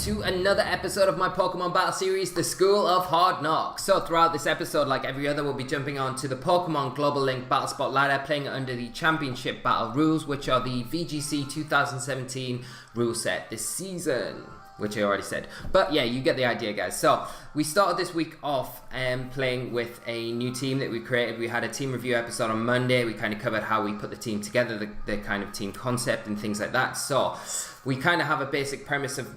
To another episode of my Pokemon Battle Series, The School of Hard Knocks. So throughout this episode, like every other, we'll be jumping on to the Pokemon Global Link Battle Spot ladder, playing under the Championship Battle rules, which are the VGC 2017 rule set this season, which I already said. But yeah, you get the idea, guys. So we started this week off playing with a new team that we created. We had a team review episode on Monday. We kind of covered how we put the team together, the kind of team concept and things like that. So we kind of have a basic premise of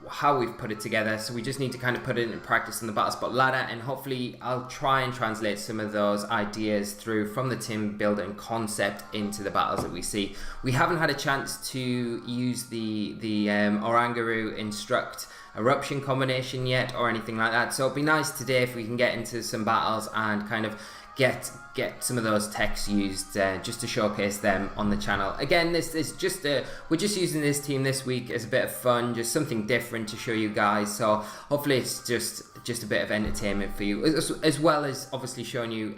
how we've put it together, so we just need to kind of put it in practice on the Battle Spot ladder, and hopefully I'll try and translate some of those ideas through from the team building concept into the battles that we see. We haven't had a chance to use the Oranguru Instruct Eruption combination yet or anything like that, so it'd be nice today if we can get into some battles and kind of get some of those techs used just to showcase them on the channel. Again, this is just we're just using this team this week as a bit of fun, just something different to show you guys. So hopefully it's just a bit of entertainment for you, as well as obviously showing you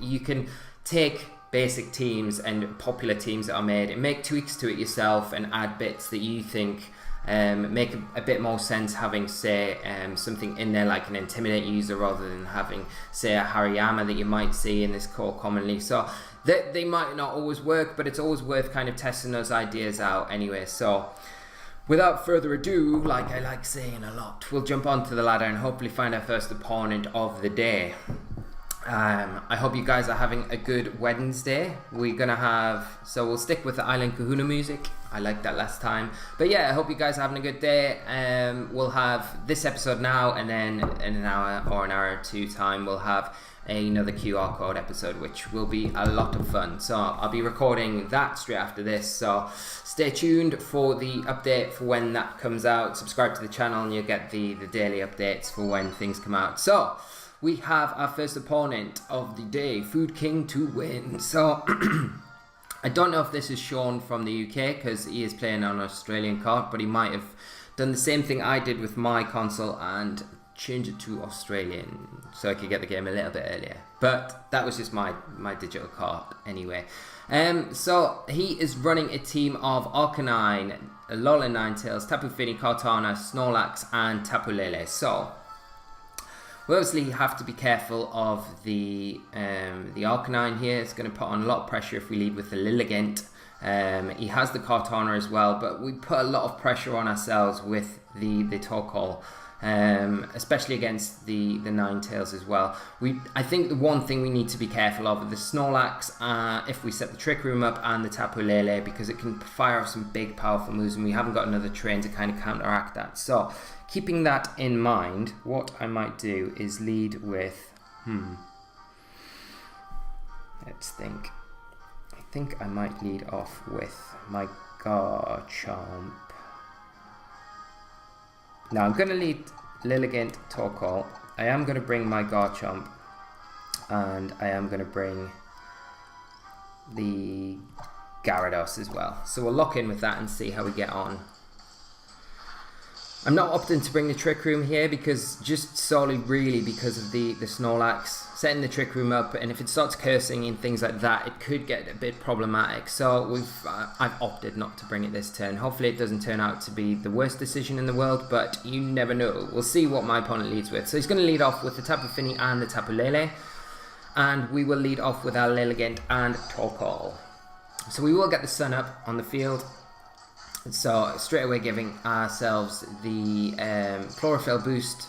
you can take basic teams and popular teams that are made and make tweaks to it yourself and add bits that you think make a bit more sense, having say something in there like an Intimidate user rather than having say a Hariyama that you might see in this core commonly. So they might not always work, but it's always worth kind of testing those ideas out anyway. So without further ado, like I like saying a lot, we'll jump onto the ladder and hopefully find our first opponent of the day. I hope you guys are having a good Wednesday. We're gonna have, so we'll stick with the Island Kahuna music. I liked that last time. But yeah, I hope you guys are having a good day. We'll have this episode now, and then in an hour or an hour or two time, we'll have another QR code episode, which will be a lot of fun. So I'll be recording that straight after this. So stay tuned for the update for when that comes out. Subscribe to the channel and you'll get the daily updates for when things come out. So we have our first opponent of the day, Food King to win. So I don't know if this is shown from the UK because he is playing on an Australian card, but he might have done the same thing I did with my console and change it to Australian so I could get the game a little bit earlier. But that was just my digital card anyway. So he is running a team of Arcanine, Alolan Ninetales, Tapu Fini, Kartana, Snorlax and Tapu Lele. So we obviously have to be careful of the Arcanine here. It's going to put on a lot of pressure if we lead with the Lilligant. He has the Kartana as well, but we put a lot of pressure on ourselves with the Torkoal, especially against the Ninetales as well. I think the one thing we need to be careful of the Snorlax, if we set the Trick Room up, and the Tapu Lele, because it can fire off some big powerful moves and we haven't got another train to kind of counteract that. So keeping that in mind, what I might do is lead with let's think. I think I might lead off with my Garchomp. Now I'm going to lead Lilligant, Torkoal. I am going to bring my Garchomp, and I am going to bring the Gyarados as well. So we'll lock in with that and see how we get on. I'm not opting to bring the Trick Room here because just solely really because of the Snorlax. Setting the Trick Room up, and if it starts cursing and things like that, it could get a bit problematic. So I've opted not to bring it this turn. Hopefully it doesn't turn out to be the worst decision in the world, but you never know. We'll see what my opponent leads with. So he's going to lead off with the Tapu Fini and the Tapu Lele, and we will lead off with our Lilligant and Torkoal. So we will get the sun up on the field. So straight away giving ourselves the Chlorophyll boost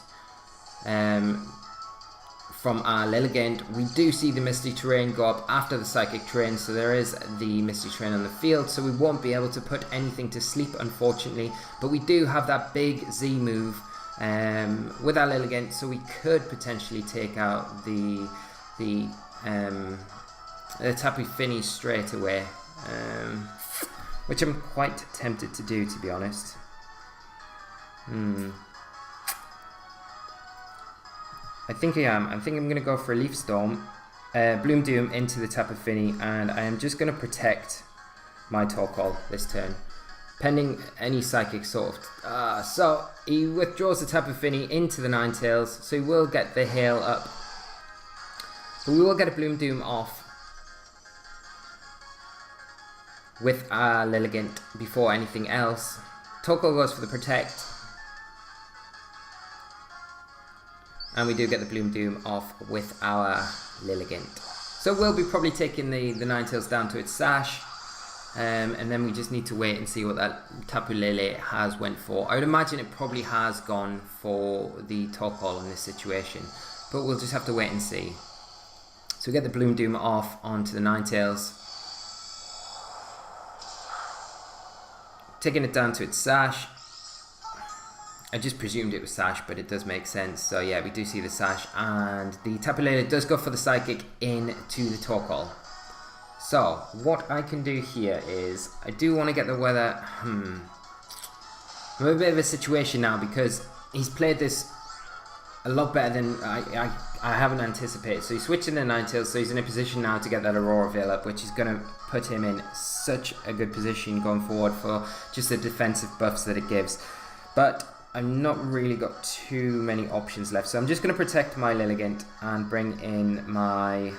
from our Lilligant. We do see the Misty Terrain go up after the Psychic Terrain, so there is the Misty Terrain on the field, so we won't be able to put anything to sleep unfortunately, but we do have that big Z move with our Lilligant, so we could potentially take out the Tapu Fini straight away, which I'm quite tempted to do, to be honest. I think I am. I think I'm going to go for a Leaf Storm, Bloom Doom into the Tapu Fini, and I am just going to protect my Torkoal this turn. pending any psychic sort. So he withdraws the Tapu Fini into the Ninetales, so he will get the Hail up. But we will get a Bloom Doom off with our Lilligant before anything else. Torkoal goes for the Protect. And we do get the Bloom Doom off with our Lilligant. So we'll be probably taking the Ninetales down to its Sash. And then we just need to wait and see what that Tapu Lele has went for. I would imagine it probably has gone for the Torkoal in this situation. But we'll just have to wait and see. So we get the Bloom Doom off onto the Ninetales. Taking it down to its Sash. I just presumed it was Sash, but it does make sense. So yeah, we do see the Sash, and the Tapu Lele does go for the Psychic into the Torkoal. So what I can do here is, I do want to get the weather. I'm in a bit of a situation now because he's played this a lot better than I haven't anticipated. So he's switching the Ninetales, so he's in a position now to get that Aurora Veil up, which is going to put him in such a good position going forward for just the defensive buffs that it gives. But I've not really got too many options left, so I'm just going to protect my Lilligant and bring in my...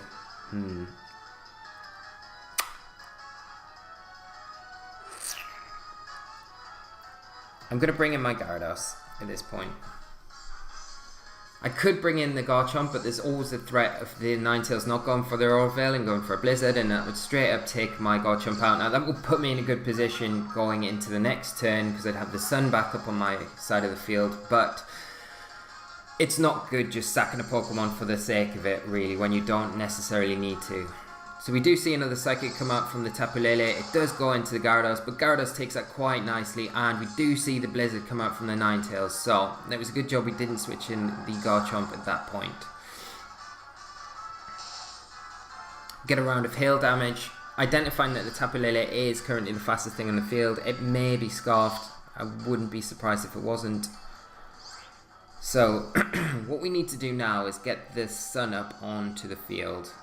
I'm going to bring in my Gyarados at this point. I could bring in the Garchomp, but there's always the threat of the Ninetales not going for their Aurora Veil and going for a Blizzard, and that would straight up take my Garchomp out. Now that would put me in a good position going into the next turn because I'd have the Sun back up on my side of the field, but it's not good just sacking a Pokemon for the sake of it, really, when you don't necessarily need to. So we do see another Psychic come out from the Tapu Lele. It does go into the Gyarados, but Gyarados takes that quite nicely, and we do see the Blizzard come out from the Ninetales. So it was a good job we didn't switch in the Garchomp at that point. Get a round of hail damage. Identifying that the Tapu Lele is currently the fastest thing on the field. It may be Scarfed. I wouldn't be surprised if it wasn't. So what we need to do now is get the Sun up onto the field.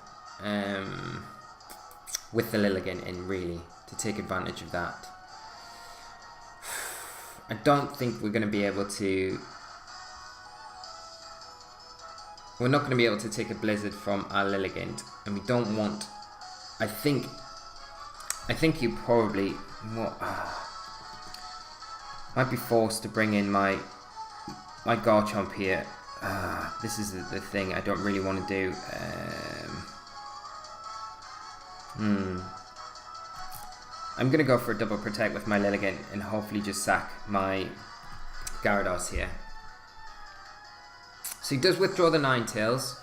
With the Lilligant in, really, to take advantage of that. I don't think we're going to be able to... We're not going to be able to take a Blizzard from our Lilligant, and we don't want... I think you probably... might be forced to bring in my Garchomp here. This is the thing I don't really want to do. I'm going to go for a double protect with my Lilligant and hopefully just sack my Gyarados here. So he does withdraw the Ninetales.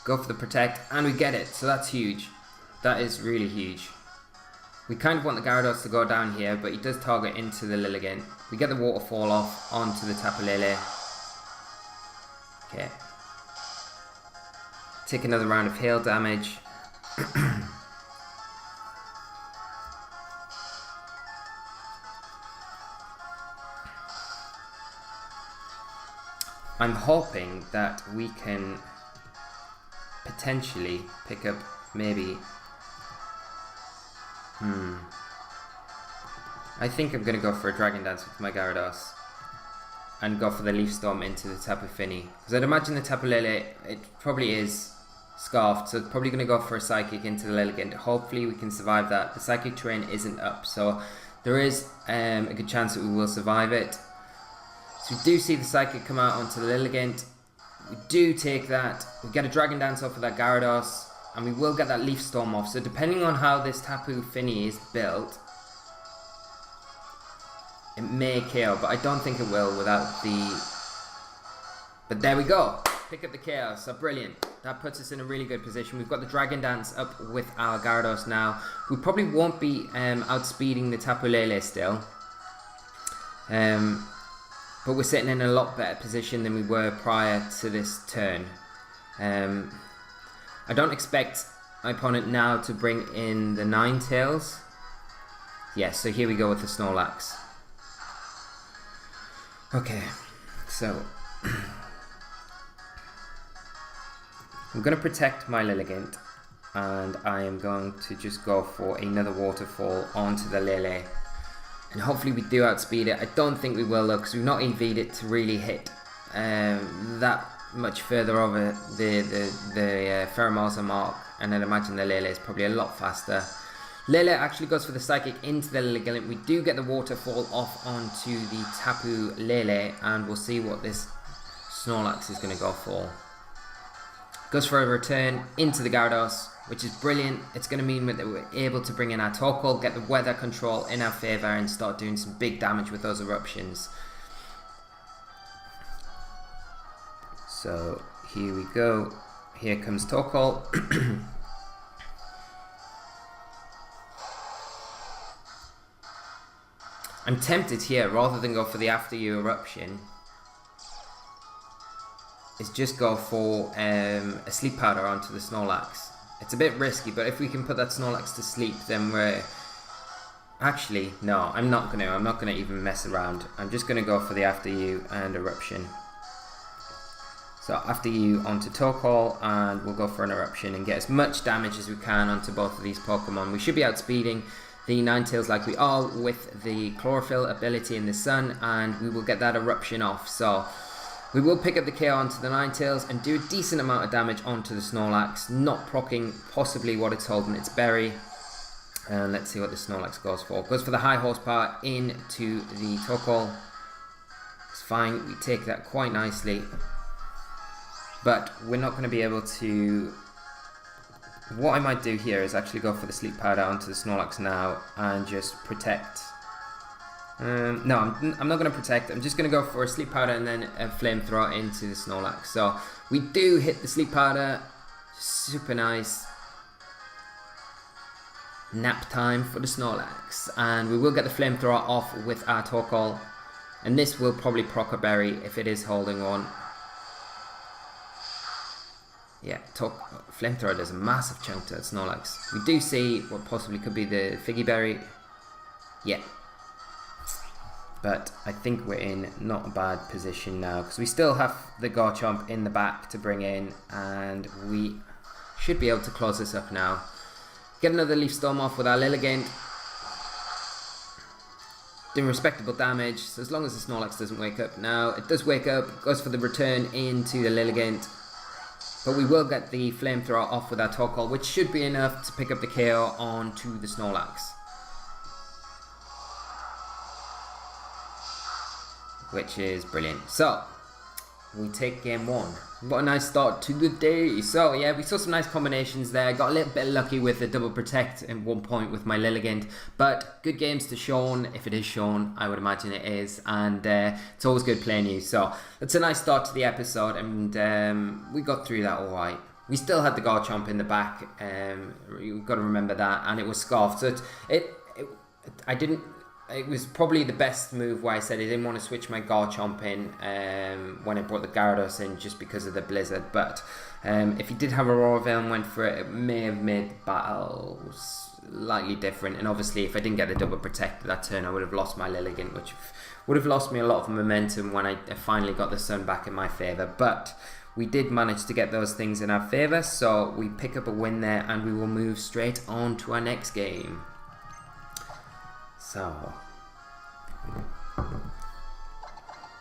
Go for the protect and we get it, so that's huge. That is really huge. We kind of want the Gyarados to go down here, but he does target into the Lilligant. We get the Waterfall off onto the Tapu Lele. Okay. Take another round of hail damage. I'm hoping that we can potentially pick up maybe... I think I'm going to go for a Dragon Dance with my Gyarados. And go for the Leaf Storm into the Tapu Fini. Because I'd imagine the Tapu Lele, it probably is Scarfed, so it's probably going to go for a Psychic into the Lilligant. Hopefully we can survive that. The Psychic terrain isn't up, so there is a good chance that we will survive it. So we do see the Psychic come out onto the Lilligant. We do take that. We get a Dragon Dance off of that Gyarados, and we will get that Leaf Storm off. So depending on how this Tapu Fini is built, it may KO, but I don't think it will without the... But there we go. Pick up the KO, so brilliant. That puts us in a really good position. We've got the Dragon Dance up with our Gyarados now. We probably won't be outspeeding the Tapu Lele still. But we're sitting in a lot better position than we were prior to this turn. I don't expect my opponent now to bring in the Ninetales. Yes, so here we go with the Snorlax. Okay, so I'm going to protect my Lilligant and I am going to just go for another waterfall onto the Lele, and hopefully we do outspeed it. I don't think we will though, because we've not EV'd it to really hit that much further over the Pheromosa mark, and I'd imagine the Lele is probably a lot faster. Lele actually goes for the Psychic into the Lilligant. We do get the waterfall off onto the Tapu Lele, and we'll see what this Snorlax is going to go for. Goes for a return into the Gyarados, which is brilliant. It's going to mean that we're able to bring in our Torkoal, get the weather control in our favour, and start doing some big damage with those eruptions. So here we go. Here comes Torkoal. I'm tempted here, rather than go for the After You eruption, is just go for a Sleep Powder onto the Snorlax. It's a bit risky, but if we can put that Snorlax to sleep, then we're... Actually, no, I'm not gonna even mess around. I'm just gonna go for the After You and eruption. So After You onto Torkoal, and we'll go for an eruption and get as much damage as we can onto both of these Pokemon. We should be outspeeding the Ninetales like we are with the Chlorophyll ability in the sun, and we will get that eruption off. So we will pick up the KO onto the Ninetales and do a decent amount of damage onto the Snorlax, not proccing possibly what it's holding its berry. And let's see what the Snorlax goes for. Goes for the high horsepower into the Torkoal. It's fine, we take that quite nicely. But we're not going to be able to... What I might do here is actually go for the Sleep Powder onto the Snorlax now and just protect. No, I'm not going to protect. I'm just going to go for a Sleep Powder and then a Flamethrower into the Snorlax. So we do hit the Sleep Powder. Super nice. Nap time for the Snorlax. And we will get the Flamethrower off with our Torkoal. And this will probably proc a berry if it is holding on. Yeah, Flamethrower does a massive chunk to that Snorlax. We do see what possibly could be the Figgy Berry. Yeah. But I think we're in not a bad position now, because we still have the Garchomp in the back to bring in, and we should be able to close this up now. Get another Leaf Storm off with our Lilligant. Doing respectable damage, so as long as the Snorlax doesn't wake up. Now, it does wake up, goes for the return into the Lilligant. But we will get the Flamethrower off with our Torkoal, which should be enough to pick up the KO onto the Snorlax. Which is brilliant. So, we take game one. What a nice start to the day. So yeah, we saw some nice combinations there. Got a little bit lucky with the double protect at one point with my Lilligant. But good games to Sean, if it is Sean, I would imagine it is. And it's always good playing you. So it's a nice start to the episode, and we got through that alright. We still had the Garchomp in the back. You've got to remember that. And it was scarfed. So it was probably the best move where I said I didn't want to switch my Garchomp in when I brought the Gyarados in, just because of the Blizzard. But if he did have Aurora Veil and went for it, it may have made the battle slightly different. And obviously if I didn't get the double protect that turn, I would have lost my Lilligant, which would have lost me a lot of momentum when I finally got the sun back in my favour. But we did manage to get those things in our favour, so we pick up a win there, and we will move straight on to our next game. So,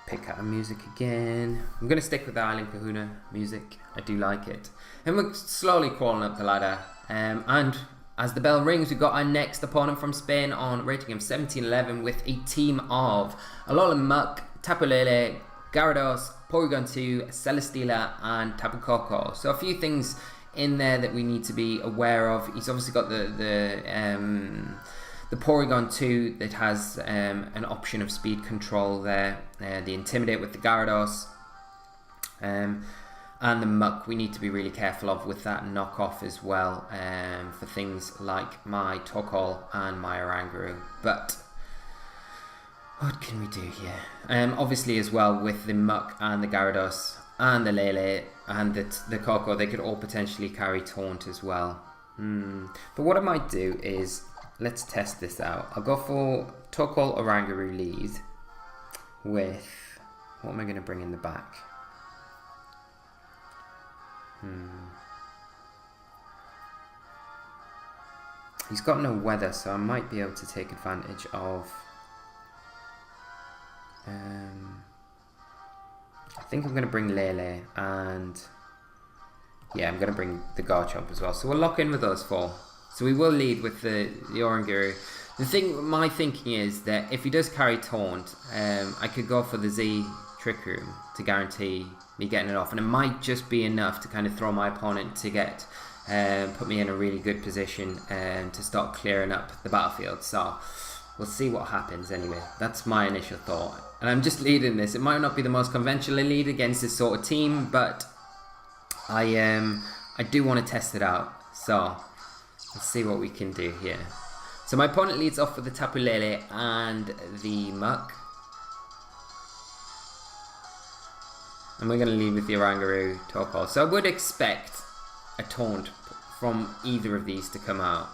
pick out music again. I'm going to stick with the Island Kahuna music. I do like it. And we're slowly crawling up the ladder. And as the bell rings, we've got our next opponent from Spain on rating of 1711 with a team of Alola Muck, Tapu Lele, Gyarados, Porygon 2, Celesteela, and Tapu Koko. So a few things in there that we need to be aware of. He's obviously got the Porygon 2 that has an option of speed control there. The Intimidate with the Gyarados. And the Muck we need to be really careful of with that knockoff as well, for things like my Torkoal and my Oranguru. But what can we do here? Obviously as well with the Muck and the Gyarados and the Lele and the Koko, they could all potentially carry Taunt as well. But what I might do is, let's test this out. I'll go for Torkoal Oranguru lead with... what am I going to bring in the back? He's got no weather, so I might be able to take advantage of... I think I'm going to bring Lele, and... yeah, I'm going to bring the Garchomp as well. So we'll lock in with those 4. So we will lead with the Oranguru. My thinking is that if he does carry Taunt, I could go for the Z Trick Room to guarantee me getting it off. And it might just be enough to kind of throw my opponent to get... put me in a really good position to start clearing up the battlefield. So we'll see what happens anyway. That's my initial thought. And I'm just leading this. It might not be the most conventional lead against this sort of team, but I do want to test it out. So let's see what we can do here. So my opponent leads off with the Tapu Lele and the Muck. And we're going to lead with the Oranguru Torkoal. So I would expect a Taunt from either of these to come out.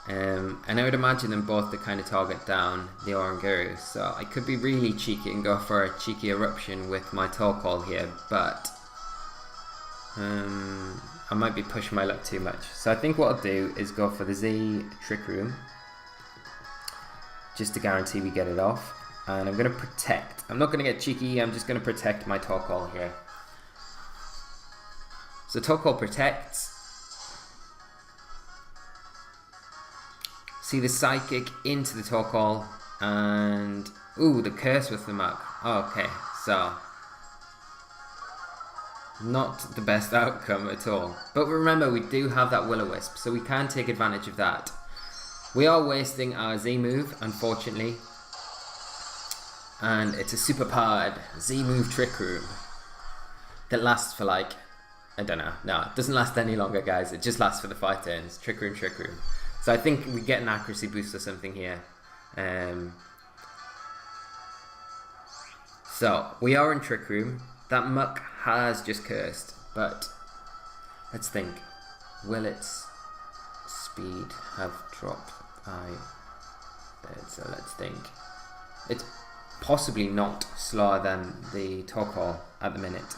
And I would imagine them both to kind of target down the Oranguru. So I could be really cheeky and go for a cheeky Eruption with my Torkoal here. But I might be pushing my luck too much. So I think what I'll do is go for the Z Trick Room, just to guarantee we get it off. And I'm going to protect. I'm not going to get cheeky, I'm just going to protect my Torkoal here. So Torkoal protects. See the Psychic into the Torkoal, and ooh, the Curse with the Muck. Okay, so not the best outcome at all. But remember, we do have that Will-O-Wisp, so we can take advantage of that. We are wasting our Z move, unfortunately. And it's a super powered Z move Trick Room that lasts for like, I don't know. No, it doesn't last any longer, guys. It just lasts for the 5 turns. Trick Room, Trick Room. So I think we get an accuracy boost or something here. So we are in Trick Room. That Muck has just cursed, but let's think. Will its speed have dropped by bit? So let's think. It's possibly not slower than the Torkoal at the minute.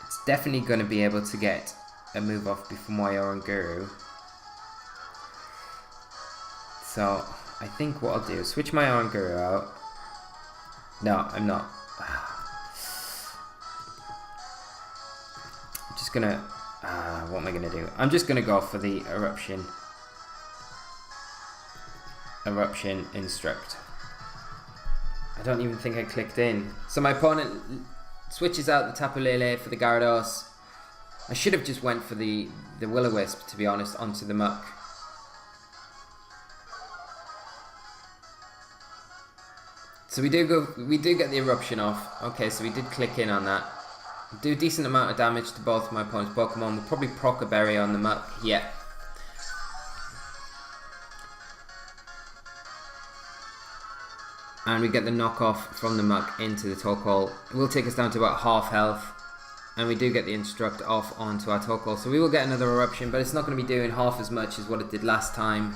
It's definitely going to be able to get a move off before my Oranguru. So I think what I'll do is switch my Oranguru out. No, I'm not. I'm just gonna... what am I gonna do? I'm just gonna go for the Eruption. Eruption Instruct. I don't even think I clicked in. So my opponent switches out the Tapu Lele for the Gyarados. I should have just went for the Will-O-Wisp, to be honest, onto the Muck. So we do get the Eruption off. Okay, so we did click in on that. Do a decent amount of damage to both my opponent's Pokemon. We'll probably proc a berry on the Muck. Yeah. And we get the knockoff from the Muck into the Torkoal. It will take us down to about half health. And we do get the Instruct off onto our Torkoal. So we will get another Eruption, but it's not going to be doing half as much as what it did last time.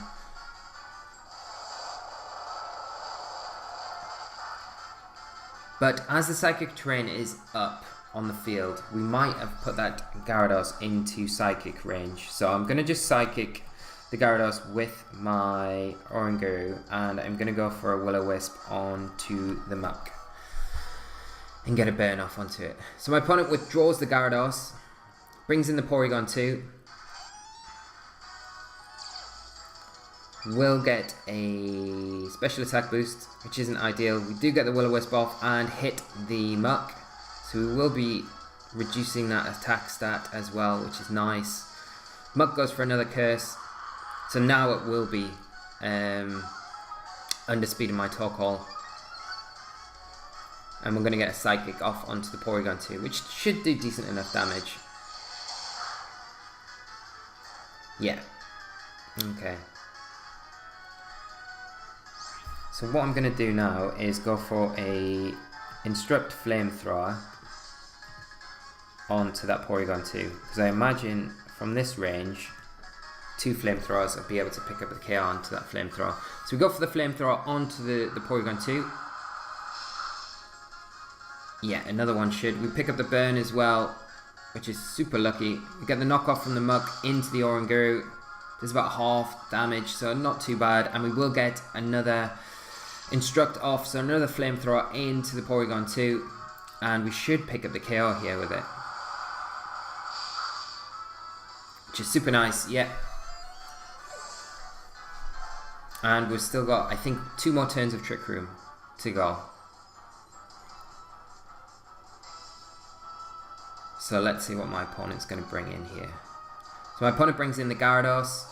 But as the Psychic terrain is up on the field, we might have put that Gyarados into Psychic range. So I'm going to just Psychic the Gyarados with my Oranguru, and I'm going to go for a Will-O-Wisp onto the Muck and get a burn off onto it. So my opponent withdraws the Gyarados, brings in the Porygon 2. Will get a special attack boost, which isn't ideal. We do get the Will-O-Wisp off and hit the Muck, so we will be reducing that attack stat as well, which is nice. Muck goes for another Curse, so now it will be underspeeding my Torkoal, and we're going to get a Psychic off onto the Porygon 2, which should do decent enough damage. Yeah. Okay. So what I'm going to do now is go for a Instruct Flamethrower onto that Porygon 2, because I imagine from this range 2 Flamethrowers will be able to pick up the KO onto that Flamethrower. So we go for the Flamethrower onto the Porygon 2. Yeah, another one should. We pick up the burn as well. which is super lucky. We get the knockoff from the muck into the Oranguru. There's about half damage, so not too bad. And we will get another instruct off, so another flamethrower into the Porygon 2. And we should pick up the KO here with it, which is super nice, yeah. And we've still got, I think, 2 more turns of Trick Room to go. So let's see what my opponent's going to bring in here. So my opponent brings in the Gyarados.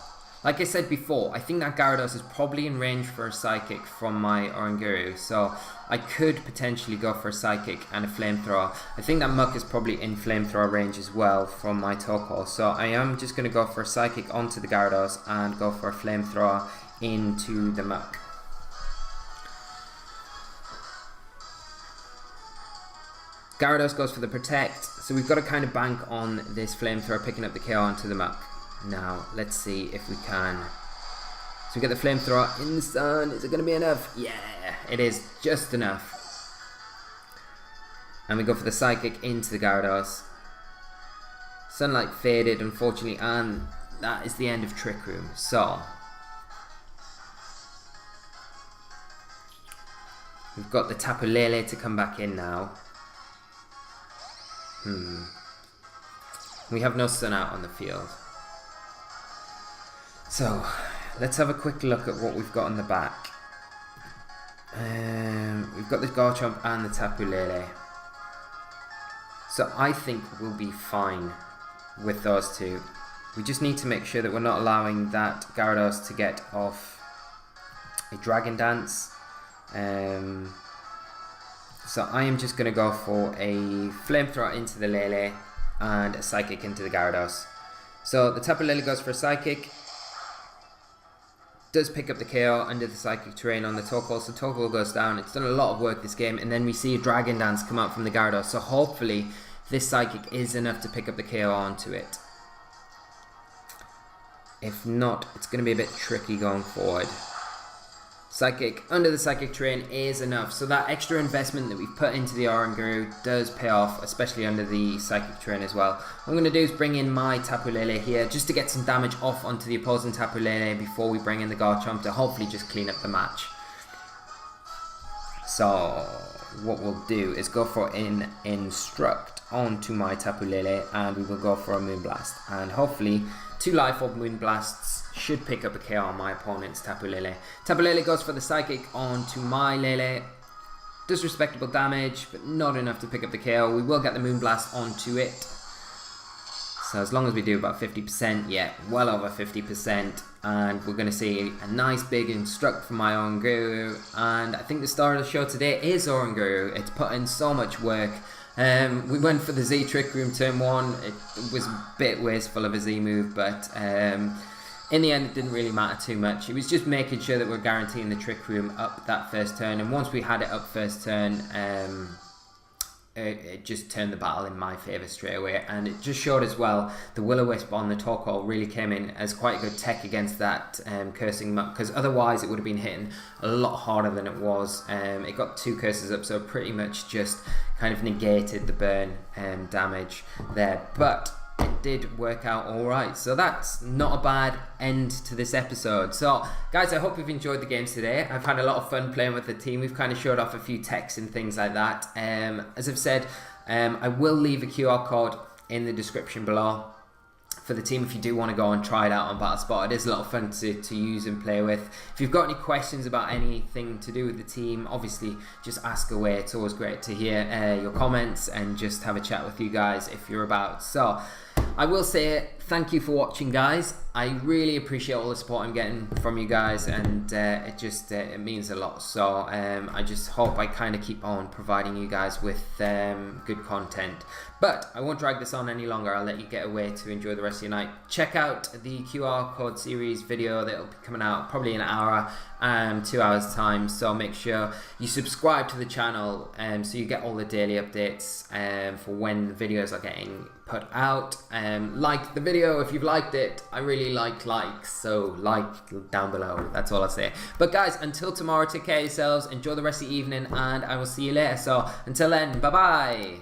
Like I said before, I think that Gyarados is probably in range for a Psychic from my Oranguru. So I could potentially go for a Psychic and a Flamethrower. I think that Muck is probably in Flamethrower range as well from my Torkoal. So I am just going to go for a Psychic onto the Gyarados and go for a Flamethrower into the Muck. Gyarados goes for the Protect, so we've got to kind of bank on this Flamethrower picking up the KO onto the Muck. Now, let's see if we can. So we get the Flamethrower in the sun. Is it going to be enough? Yeah, it is just enough. And we go for the Psychic into the Gyarados. Sunlight faded, unfortunately, and that is the end of Trick Room. So we've got the Tapu Lele to come back in now. We have no Sun out on the field. So let's have a quick look at what we've got on the back. We've got the Garchomp and the Tapu Lele. So I think we'll be fine with those two. We just need to make sure that we're not allowing that Gyarados to get off a Dragon Dance. So I am just going to go for a Flamethrower into the Lele and a Psychic into the Gyarados. So the Tapu Lele goes for a Psychic. Does pick up the KO under the Psychic terrain on the Torkoal, so Torkoal goes down. It's done a lot of work this game, and then we see a Dragon Dance come out from the Gyarados, so hopefully this Psychic is enough to pick up the KO onto it. If not, it's going to be a bit tricky going forward. Psychic under the Psychic terrain is enough, so that extra investment that we've put into the Oranguru does pay off, especially under the Psychic terrain as well. What I'm going to do is bring in my Tapu Lele here just to get some damage off onto the opposing Tapu Lele before we bring in the Garchomp to hopefully just clean up the match. So what we'll do is go for an Instruct onto my Tapu Lele, and we will go for a Moonblast, and hopefully 2 Life Orb Moonblasts should pick up a KO on my opponent's Tapu Lele. Tapu Lele goes for the Psychic onto my Lele. Does respectable damage, but not enough to pick up the KO. We will get the Moonblast onto it. So as long as we do about 50%, yeah, well over 50%. And we're going to see a nice big Instruct from my Oranguru. And I think the star of the show today is Oranguru. It's put in so much work. We went for the Z Trick Room turn 1. It was a bit wasteful of a Z move, but in the end it didn't really matter too much. It was just making sure that we're guaranteeing the Trick Room up that first turn, and once we had it up first turn, it just turned the battle in my favour straight away. And it just showed as well the Will-O-Wisp on the Torkoal really came in as quite a good tech against that Cursing Muck, because otherwise it would have been hitting a lot harder than it was. It got 2 curses up, so pretty much just kind of negated the burn damage there, but it did work out alright. So that's not a bad end to this episode. So guys, I hope you've enjoyed the games today. I've had a lot of fun playing with the team. We've kind of showed off a few techs and things like that. As I've said, I will leave a QR code in the description below for the team if you do want to go and try it out on BattleSpot. It is a lot of fun to use and play with. If you've got any questions about anything to do with the team, obviously just ask away. It's always great to hear your comments and just have a chat with you guys if you're about. So I will say thank you for watching, guys. I really appreciate all the support I'm getting from you guys, and it means a lot. So I just hope I kind of keep on providing you guys with good content. But I won't drag this on any longer. I'll let you get away to enjoy the rest of your night. Check out the QR code series video that will be coming out probably in an hour, 2 hours time. So make sure you subscribe to the channel so you get all the daily updates for when the videos are getting put out. Like the video if you've liked it. I really like likes, so like down below. That's all I say. But guys, until tomorrow, take care of yourselves, enjoy the rest of the evening, and I will see you later. So until then, bye bye.